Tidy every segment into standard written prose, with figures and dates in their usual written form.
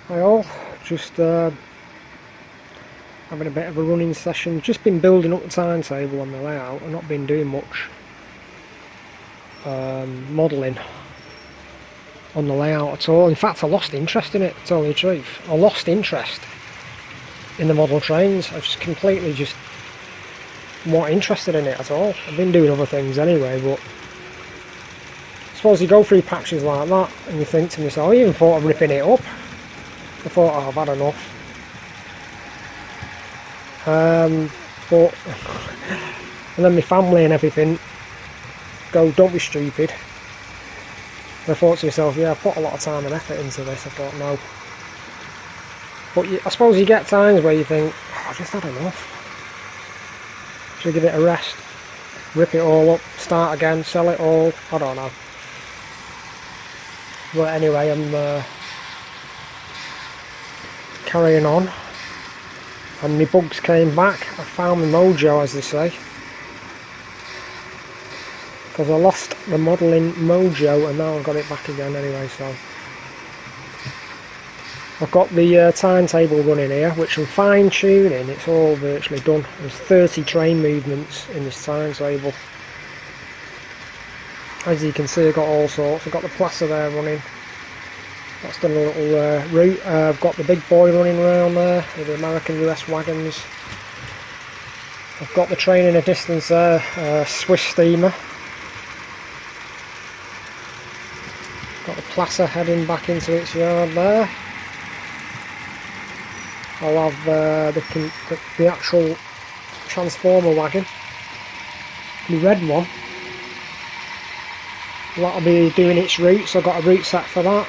Hi all, just having a bit of a running session. Just been building up the timetable on the layout. I've not been doing much modelling on the layout at all. In fact, I lost interest in it, to tell you the truth. I lost interest in the model trains. I just completely just not interested in it at all. I've been doing other things anyway, but I suppose you go through patches like that and you think to yourself, I even thought of ripping it up. I thought, oh, I've had enough. But and then my family and everything go, don't be stupid. And I thought to myself, yeah, I've put a lot of time and effort into this. I thought, no. But I suppose you get times where you think, oh, I've just had enough. Should I give it a rest? Rip it all up, start again, sell it all? I don't know. But anyway, I'm carrying on. And my bugs came back. I found my mojo, as they say. Because I lost the modelling mojo and now I've got it back again anyway, so. I've got the timetable running here, which I'm fine tuning. It's all virtually done. There's 30 train movements in this timetable. As you can see, I've got all sorts. I've got the placer there running. That's done a little route. I've got the big boy running around there with the American US wagons. I've got the train in a distance there, Swiss steamer. Got the placer heading back into its yard there. I'll have the actual transformer wagon, the red one. That'll be doing its route, so I've got a route set for that.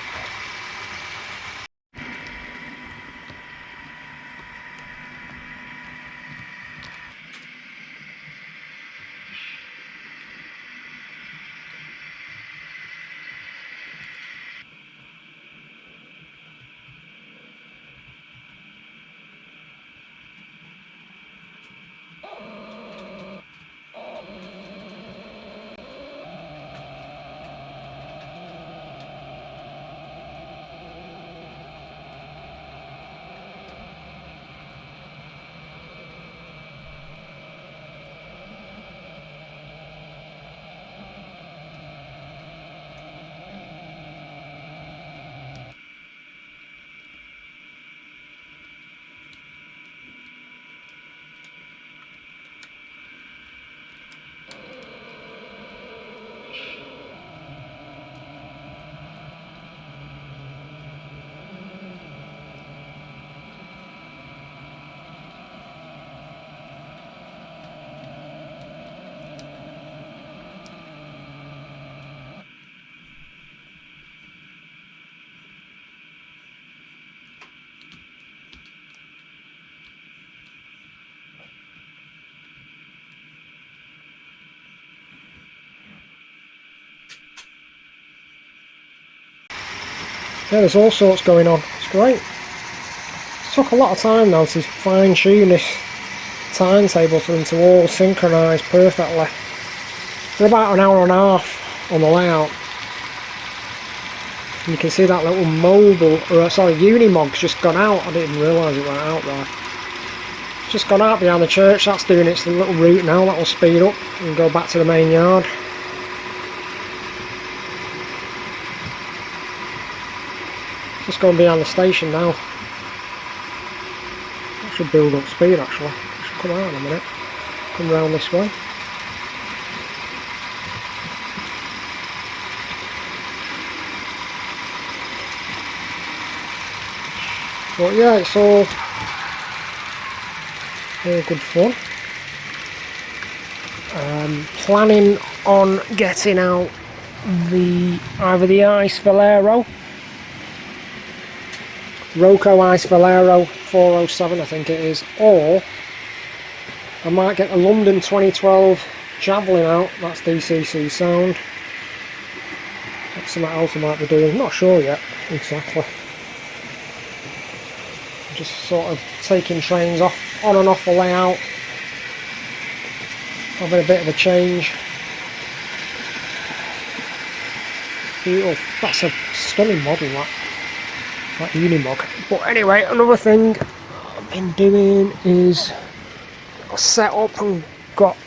Yeah, there's all sorts going on. It's great. It took a lot of time now to fine tune this timetable for them to all synchronise perfectly. For about an hour and a half on the layout. And you can see that little Unimog's just gone out. I didn't even realise it went out there. It's just gone out behind the church. That's doing its little route now. That'll speed up and go back to the main yard. Just going behind the station now. That should build up speed actually. It should come out in a minute. Come round this way. But yeah, it's all good fun. Planning on getting out either the Ice Valero, Roco Ice Valero 407 I think it is, or I might get the London 2012 Javelin out. That's DCC sound. That's something else I might be doing, not sure yet exactly. Just sort of taking trains off, on and off the layout, having a bit of a change. Beautiful. That's a stunning model, that. Like Unimog. But anyway, another thing I've been doing is I set up and got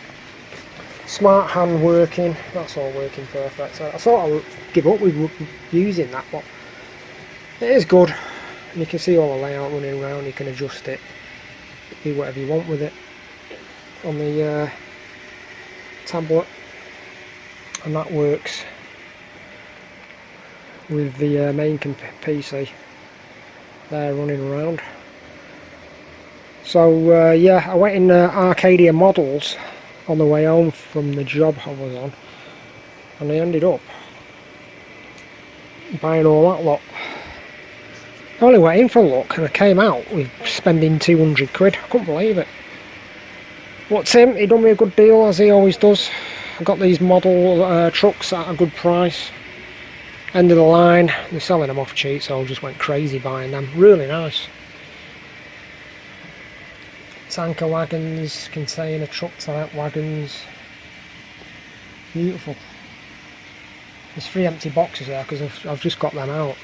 Smart Hand working. That's all working perfect. So I sort of give up with using that, but it is good. And you can see all the layout running around. You can adjust it, do whatever you want with it on the tablet, and that works with the main PC there running around. So yeah, I went in Arcadia models on the way home from the job I was on, and I ended up buying all that lot. I only went in for a look and I came out with spending 200 quid. I couldn't believe it. But Tim, he done me a good deal, as he always does. I got these model trucks at a good price. End of the line. They're selling them off cheap, so I just went crazy buying them. Really nice. Tanker wagons, container truck type wagons. Beautiful. There's 3 empty boxes there because I've just got them out.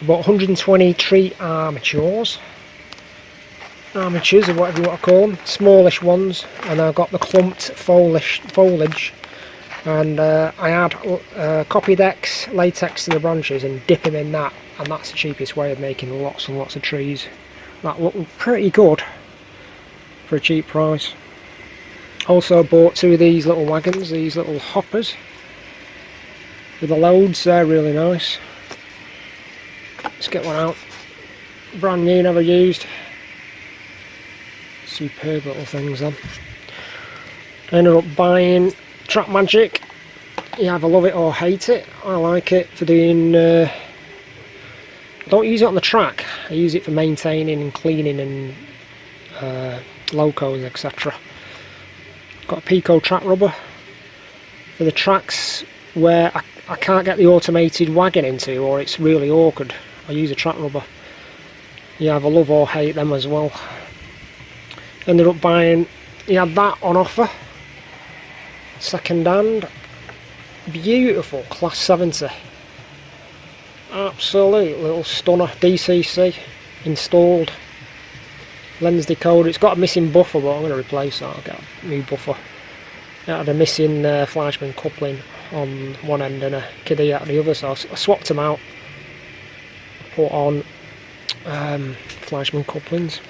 I bought 120 tree armatures, or whatever you want to call them, smallish ones, and I got the clumped foliage, and I add copy decks, latex to the branches and dip them in that, and that's the cheapest way of making lots and lots of trees. That looked pretty good for a cheap price. Also bought 2 of these little wagons, these little hoppers with the loads. They're really nice. Let's get one out. Brand new, never used. Superb little things then. I ended up buying Track Magic. You either love it or hate it. I like it for doing... I don't use it on the track. I use it for maintaining and cleaning and locos, etc. Got a Pico track rubber for the tracks where I can't get the automated wagon into, or it's really awkward. I use a track rubber. You either love or hate them as well. Ended up buying, he had that on offer, second hand, beautiful Class 70, absolute little stunner, DCC installed, lens decoder. It's got a missing buffer, but I'm going to replace that. I'll get a new buffer. It had a missing Fleischmann coupling on one end and a kiddie at the other, so I swapped them out, put on Fleischmann couplings.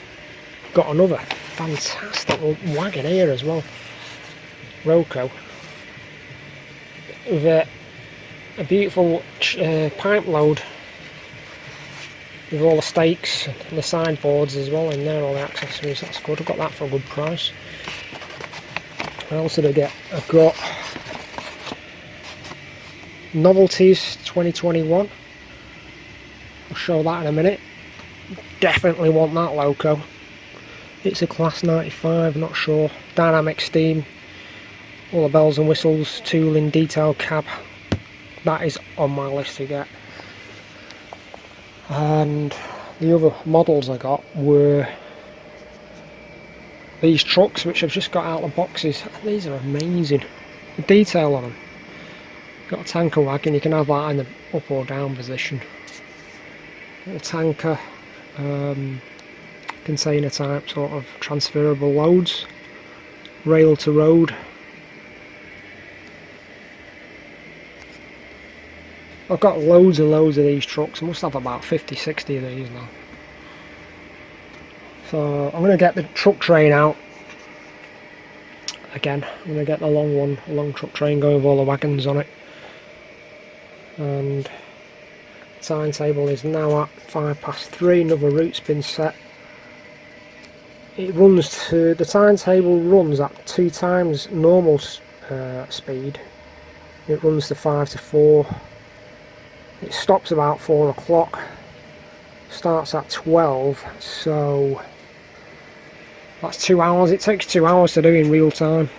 Got another fantastic wagon here as well, Roco, with a beautiful pipe load with all the stakes and the sideboards as well in there, all the accessories. That's good. I got that for a good price. I also got Novelties 2021. I'll show that in a minute. Definitely want that loco. It's a Class 95, not sure. Dynamic steam, all the bells and whistles, tooling, detailed cab. That is on my list to get. And the other models I got were these trucks, which I've just got out of the boxes. These are amazing. The detail on them. Got a tanker wagon, you can have that in the up or down position. A tanker, container type sort of transferable loads, rail to road. I've got loads and loads of these trucks. I must have about 50-60 of these now. So I'm going to get the truck train out again. I'm going to get the long truck train going with all the wagons on it. And the timetable is now at 3:05. Another route's been set. It runs to, the timetable runs at 2 times normal speed. It runs to 5 to 4. It stops about 4 o'clock. Starts at 12. So that's 2 hours. It takes 2 hours to do in real time.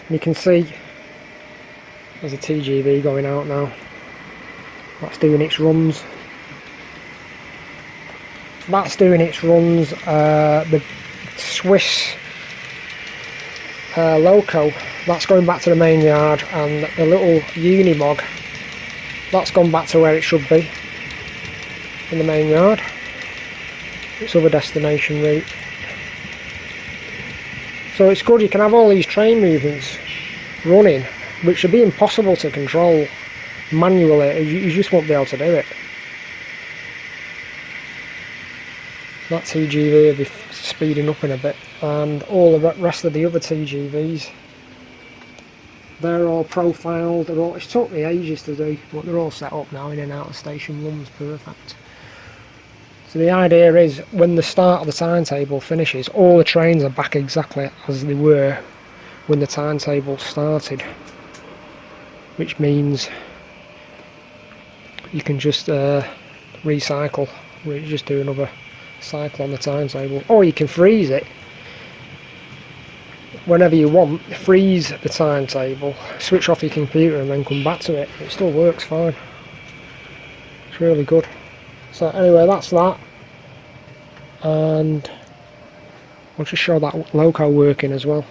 And you can see there's a TGV going out now. That's doing its runs. That's doing its runs. The Swiss loco, that's going back to the main yard, and the little Unimog that's gone back to where it should be, in the main yard. Its other destination route. So it's good, you can have all these train movements running, which would be impossible to control manually. You just won't be able to do it. That TGV will be speeding up in a bit, and all the rest of the other TGVs, they're all profiled. It's took me ages to do, but they're all set up now, in and out of station 1's perfect. So the idea is, when the start of the timetable finishes, all the trains are back exactly as they were when the timetable started, which means you can just recycle, just do another cycle on the timetable, or you can freeze it whenever you want, freeze the timetable, switch off your computer and then come back to it. It still works fine. It's really good. So anyway, that's that, and I'll just show that loco working as well.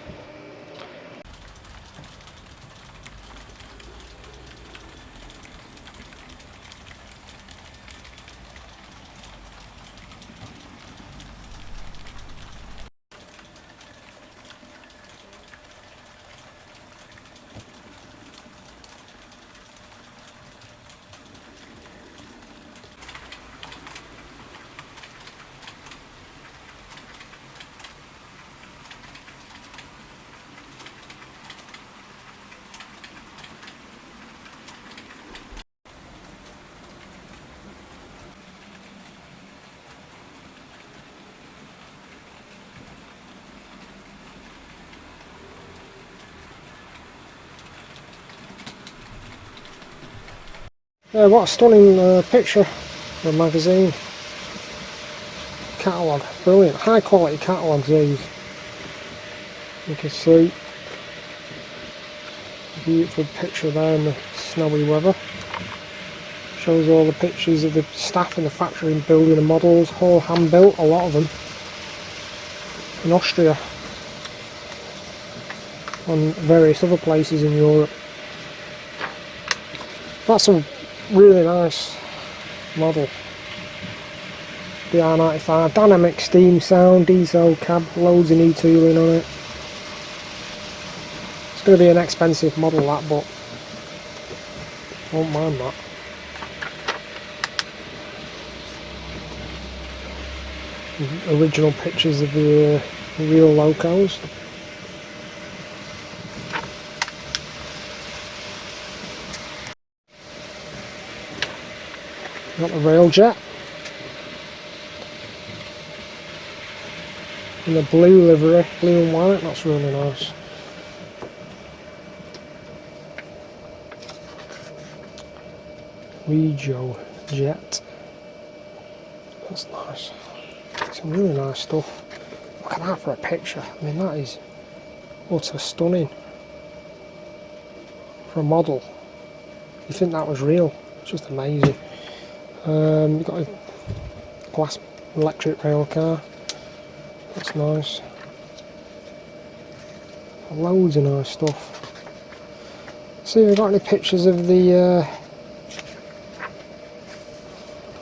What a stunning picture for a magazine. Catalogue, brilliant, high quality catalogues these. You can see a beautiful picture there in the snowy weather. Shows all the pictures of the staff in the factory building the models, all hand built, a lot of them, in Austria and various other places in Europe. That's a really nice model. The R95, dynamic steam sound, diesel cab, loads of new tooling on it. It's going to be an expensive model that, but I won't mind that. Original pictures of the real locos. Got the railjet in the blue livery, blue and white, that's really nice. Regio jet, that's nice. Some really nice stuff. Look at that for a picture. I mean, that is utter stunning for a model. You think that was real? It's just amazing. You've got a glass electric rail car. That's nice. Loads of nice stuff. See if we've got any pictures of the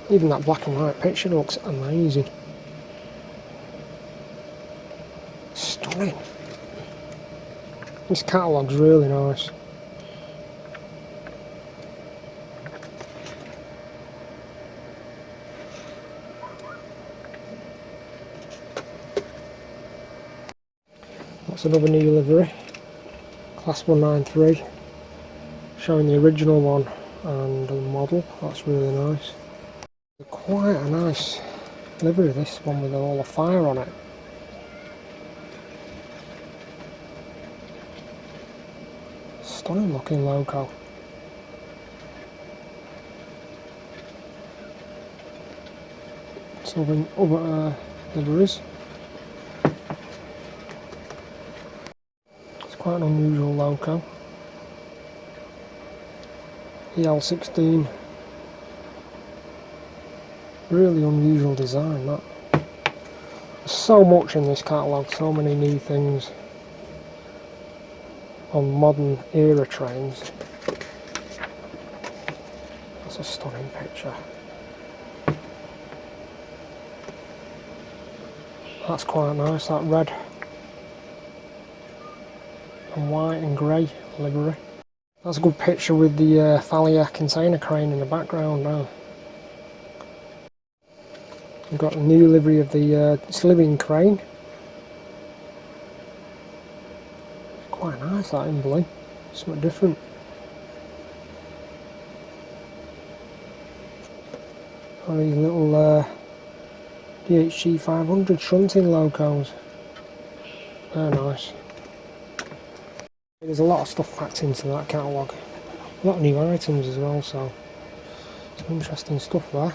even that black and white picture looks amazing. Stunning. This catalogue's really nice. That's another new livery, Class 193, showing the original one and the model. That's really nice. Quite a nice livery, this one, with all the fire on it. Stunning looking logo. Some other liveries. Quite an unusual loco. EL16. Really unusual design, that. There's so much in this catalogue, so many new things on modern era trains. That's a stunning picture. That's quite nice, that red and white and grey livery. That's a good picture with the Thalia container crane in the background now. We've got the new livery of the sliving crane. Quite nice, that in blue. Something different. Got these little DHG 500 shunting logos. Very nice. There's a lot of stuff packed into that catalogue. A lot of new items as well, so some interesting stuff there.